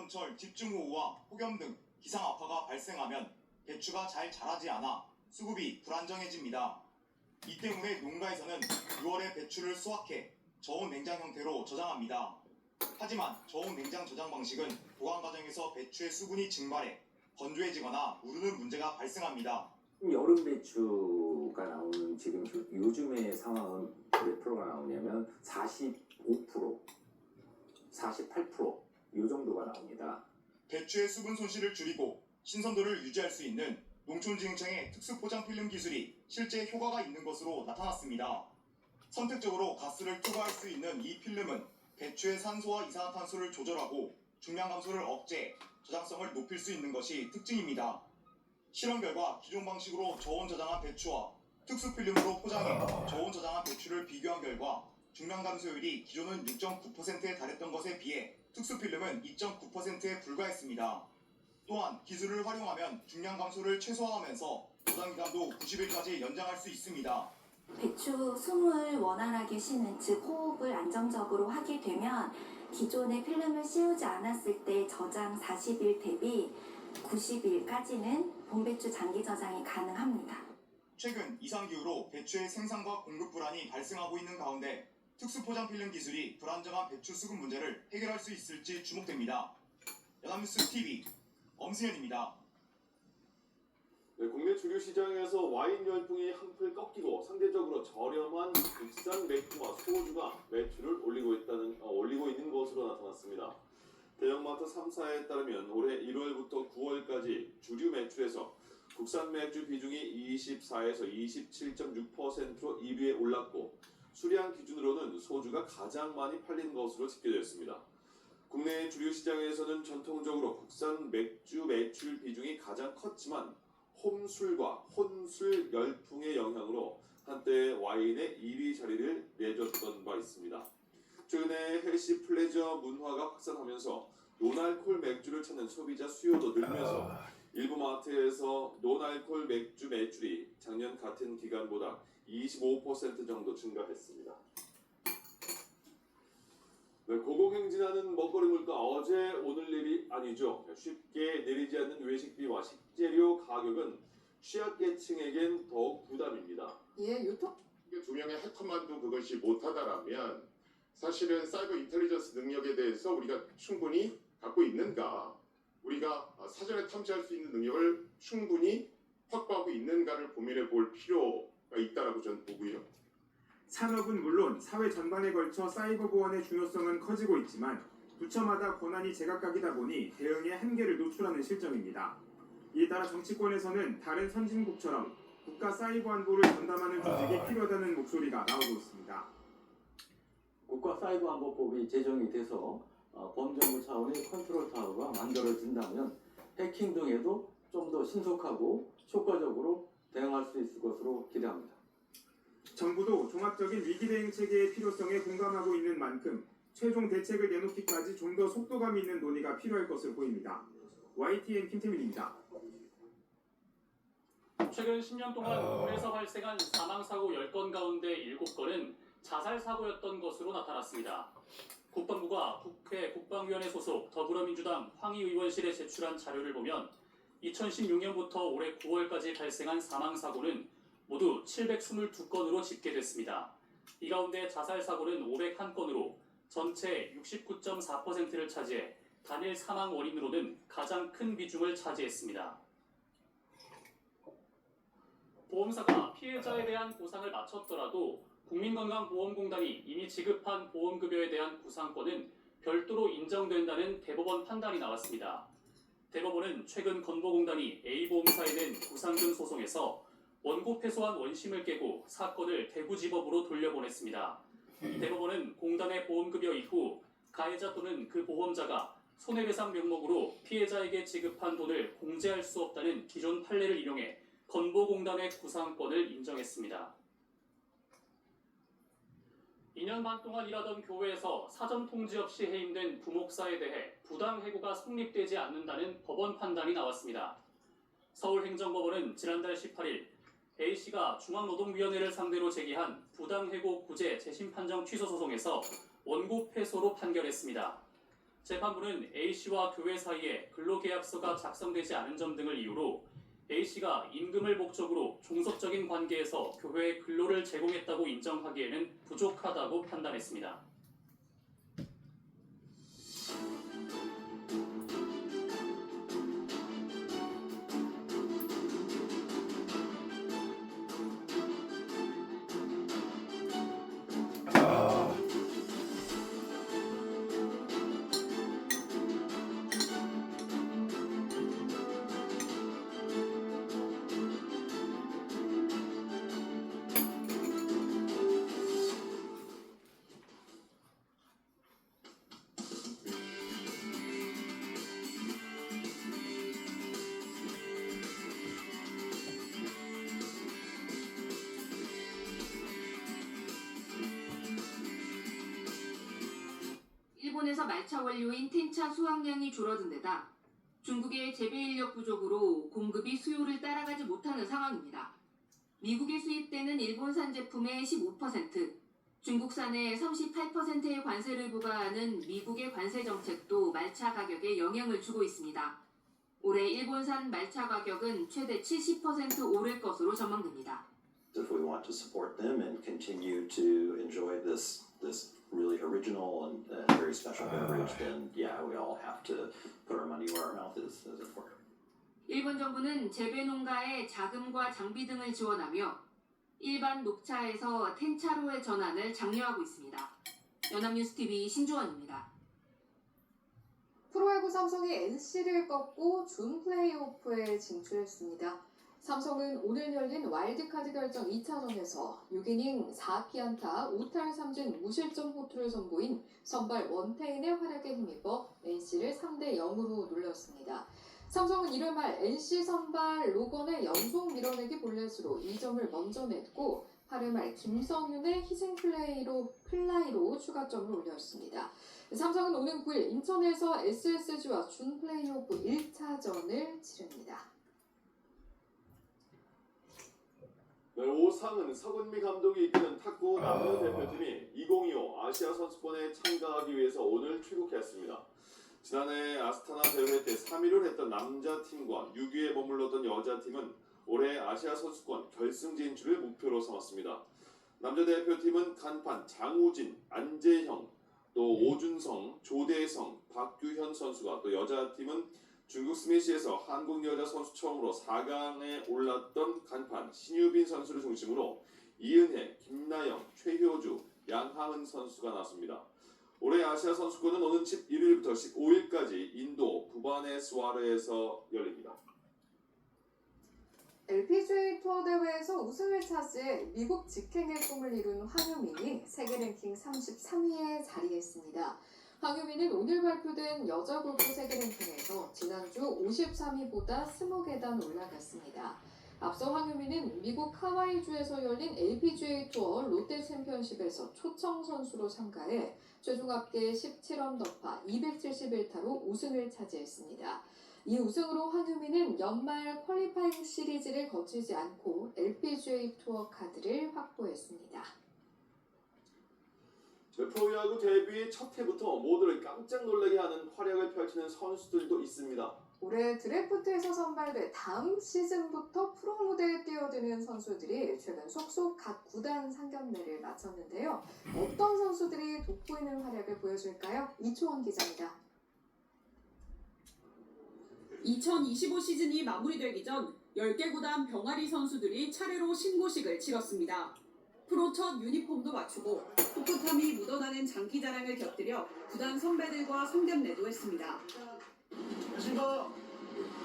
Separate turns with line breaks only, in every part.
여름철 집중호우와 폭염 등 기상 악화가 발생하면 배추가 잘 자라지 않아 수급이 불안정해집니다. 이 때문에 농가에서는 6월에 배추를 수확해 저온 냉장 형태로 저장합니다. 하지만 저온 냉장 저장 방식은 보관 과정에서 배추의 수분이 증발해 건조해지거나 무르는 문제가 발생합니다.
여름 배추가 나오는 지금 요즘의 상황은 몇 프로가 나오냐면 45%, 48%, 이 정도가 나옵니다.
배추의 수분 손실을 줄이고 신선도를 유지할 수 있는 농촌진흥청의 특수포장 필름 기술이 실제 효과가 있는 것으로 나타났습니다. 선택적으로 가스를 투과할 수 있는 이 필름은 배추의 산소와 이산화탄소를 조절하고 중량 감소를 억제해 저장성을 높일 수 있는 것이 특징입니다. 실험 결과 기존 방식으로 저온 저장한 배추와 특수 필름으로 포장해 저온 저장한 배추를 비교한 결과 중량 감소율이 기존은 6.9%에 달했던 것에 비해 특수 필름은 2.9%에 불과했습니다. 또한 기술을 활용하면 중량 감소를 최소화하면서 저장 기간도 90일까지 연장할 수 있습니다.
배추 숨을 원활하게 쉬는, 즉 호흡을 안정적으로 하게 되면 기존의 필름을 씌우지 않았을 때 저장 40일 대비 90일까지는 봄배추 장기 저장이 가능합니다.
최근 이상기후로 배추의 생산과 공급 불안이 발생하고 있는 가운데 특수포장 필름 기술이 불안정한 배추 수급 문제를 해결할 수 있을지 주목됩니다. 연합뉴스 TV 엄승현입니다.
네, 국내 주류 시장에서 와인 열풍이 한풀 꺾이고 상대적으로 저렴한 국산 맥주와 소주가 매출을 올리고 있는 것으로 나타났습니다. 대형마트 3사에 따르면 올해 1월부터 9월까지 주류 매출에서 국산 맥주 비중이 24에서 27.6%로 1위에 올랐고 수량 기준으로는 소주가 가장 많이 팔린 것으로 집계되었습니다. 국내 주류 시장에서는 전통적으로 국산 맥주 매출 비중이 가장 컸지만 홈술과 혼술 열풍의 영향으로 한때 와인의 2위 자리를 내줬던 바 있습니다. 최근에 헬시 플레저 문화가 확산하면서 논알콜 맥주를 찾는 소비자 수요도 늘면서 일부 마트에서 논알콜 맥주 매출이 작년 같은 기간보다 25% 정도 증가했습니다. 네, 고공행진하는 먹거리 물가 어제 오늘 일이 아니죠. 쉽게 내리지 않는 외식비와 식재료 가격은 취약계층에겐 더욱 부담입니다.
예, 유통.
두 명의 해커만도 그것이 못하다라면 사실은 사이버 인텔리전스 능력에 대해서 우리가 충분히 갖고 있는가, 우리가 사전에 탐지할 수 있는 능력을 충분히 확보하고 있는가를 고민해 볼 필요가 있다라고 저는 보고요.
산업은 물론 사회 전반에 걸쳐 사이버 보안의 중요성은 커지고 있지만 부처마다 권한이 제각각이다 보니 대응의 한계를 노출하는 실정입니다. 이에 따라 정치권에서는 다른 선진국처럼 국가 사이버 안보를 전담하는 조직이 필요하다는 목소리가 나오고 있습니다.
국가 사이버 안보법이 제정이 돼서 범정부 차원의 컨트롤 타워가 만들어진다면 해킹 등에도 좀 더 신속하고 효과적으로 대응할 수 있을 것으로 기대합니다.
정부도 종합적인 위기 대응 체계의 필요성에 공감하고 있는 만큼 최종 대책을 내놓기까지 좀 더 속도감 있는 논의가 필요할 것으로 보입니다. YTN 김태민입니다.
최근 10년 동안 군에서 발생한 사망사고 10건 가운데 7건은 자살사고였던 것으로 나타났습니다. 국방부가 국회 국방위원회 소속 더불어민주당 황희 의원실에 제출한 자료를 보면 2016년부터 올해 9월까지 발생한 사망사고는 모두 722건으로 집계됐습니다. 이 가운데 자살사고는 501건으로 전체 69.4%를 차지해 단일 사망 원인으로는 가장 큰 비중을 차지했습니다. 보험사가 피해자에 대한 보상을 마쳤더라도 국민건강보험공단이 이미 지급한 보험급여에 대한 구상권은 별도로 인정된다는 대법원 판단이 나왔습니다. 대법원은 최근 건보공단이 A보험사에 낸 구상금 소송에서 원고 패소한 원심을 깨고 사건을 대구지법으로 돌려보냈습니다. 대법원은 공단의 보험급여 이후 가해자 또는 그 보험자가 손해배상 명목으로 피해자에게 지급한 돈을 공제할 수 없다는 기존 판례를 인용해 건보공단의 구상권을 인정했습니다. 2년 반 동안 일하던 교회에서 사전 통지 없이 해임된 부목사에 대해 부당해고가 성립되지 않는다는 법원 판단이 나왔습니다. 서울행정법원은 지난달 18일 A씨가 중앙노동위원회를 상대로 제기한 부당해고 구제 재심판정 취소 소송에서 원고 패소로 판결했습니다. 재판부는 A씨와 교회 사이에 근로계약서가 작성되지 않은 점 등을 이유로 A씨가 임금을 목적으로 종속적인 관계에서 교회에 근로를 제공했다고 인정하기에는 부족하다고 판단했습니다.
일본에서 말차 원료인 텐차 수확량이 줄어든 데다 중국의 재배 인력 부족으로 공급이 수요를 따라가지 못하는 상황입니다. 미국에 수입되는 일본산 제품의 15%, 중국산의 38%의 관세를 부과하는 미국의 관세 정책도 말차 가격에 영향을 주고 있습니다. 올해 일본산 말차 가격은 최대 70% 오를 것으로 전망됩니다.
If we want to support them and continue to enjoy this really original and very special beverage, then yeah, we all have to put our money where our mouth is, as it were.
일본 정부는 재배 농가에 자금과 장비 등을 지원하며 일반 녹차에서 텐차로의 전환을 장려하고 있습니다. 연합뉴스TV 신주원입니다.
프로야구 삼성이 NC를 꺾고 준 플레이오프에 진출했습니다. 삼성은 오늘 열린 와일드카드 결정 2차전에서 6이닝 4피안타 5탈 3진 무실점 호투를 선보인 선발 원태인의 활약에 힘입어 NC를 3대0으로 놀렸습니다. 삼성은 1회 말 NC 선발 로건의 연속 밀어내기 볼넷으로 2점을 먼저 냈고 8회 말 김성윤의 희생 플라이로 추가점을 올렸습니다. 삼성은 오는 9일 인천에서 SSG와 준 플레이오프 1차전을 치릅니다.
네, 오상은 서근미 감독이 이끄는 탁구 남녀 대표팀이 2025 아시아 선수권에 참가하기 위해서 오늘 출국했습니다. 지난해 아스타나 대회 때 3위를 했던 남자팀과 6위에 머물렀던 여자팀은 올해 아시아 선수권 결승 진출을 목표로 삼았습니다. 남자 대표팀은 간판 장우진, 안재형, 또 오준성, 조대성, 박규현 선수가, 또 여자팀은 중국 스매시에서 한국 여자 선수 처음으로 4강에 올랐던 간판 신유빈 선수를 중심으로 이은혜, 김나영, 최효주, 양하은 선수가 나왔습니다. 올해 아시아 선수권은 오는 11일부터 15일까지 인도 부바네스와르에서 열립니다.
LPGA 투어 대회에서 우승을 차지해 미국 직행의 꿈을 이룬 황유민이 세계 랭킹 33위에 자리했습니다. 황유민은 오늘 발표된 여자 골프 세계 랭킹에서 지난주 53위보다 20계단 올라갔습니다. 앞서 황유민은 미국 하와이주에서 열린 LPGA 투어 롯데 챔피언십에서 초청 선수로 참가해 최종 합계 17언더파 271타로 우승을 차지했습니다. 이 우승으로 황유민은 연말 퀄리파잉 시리즈를 거치지 않고 LPGA 투어 카드를 확보했습니다.
프로야구 데뷔 첫 해부터 모두를 깜짝 놀라게 하는 활약을 펼치는 선수들도 있습니다.
올해 드래프트에서 선발돼 다음 시즌부터 프로 무대에 뛰어드는 선수들이 최근 속속 각 구단 상견례를 마쳤는데요. 어떤 선수들이 돋보이는 활약을 보여줄까요? 이초원 기자입니다.
2025 시즌이 마무리되기 전 10개 구단 병아리 선수들이 차례로 신고식을 치렀습니다. 프로 첫 유니폼도 맞추고 풋풋함이 묻어나는 장기자랑을 곁들여 구단 선배들과 상견례도 했습니다.
안녕하십니까.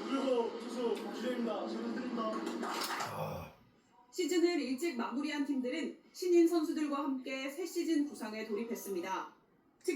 그리고 투수 박주재입니다. 잘부탁드립니다.
시즌을 일찍 마무리한 팀들은 신인 선수들과 함께 새 시즌 부상에 돌입했습니다.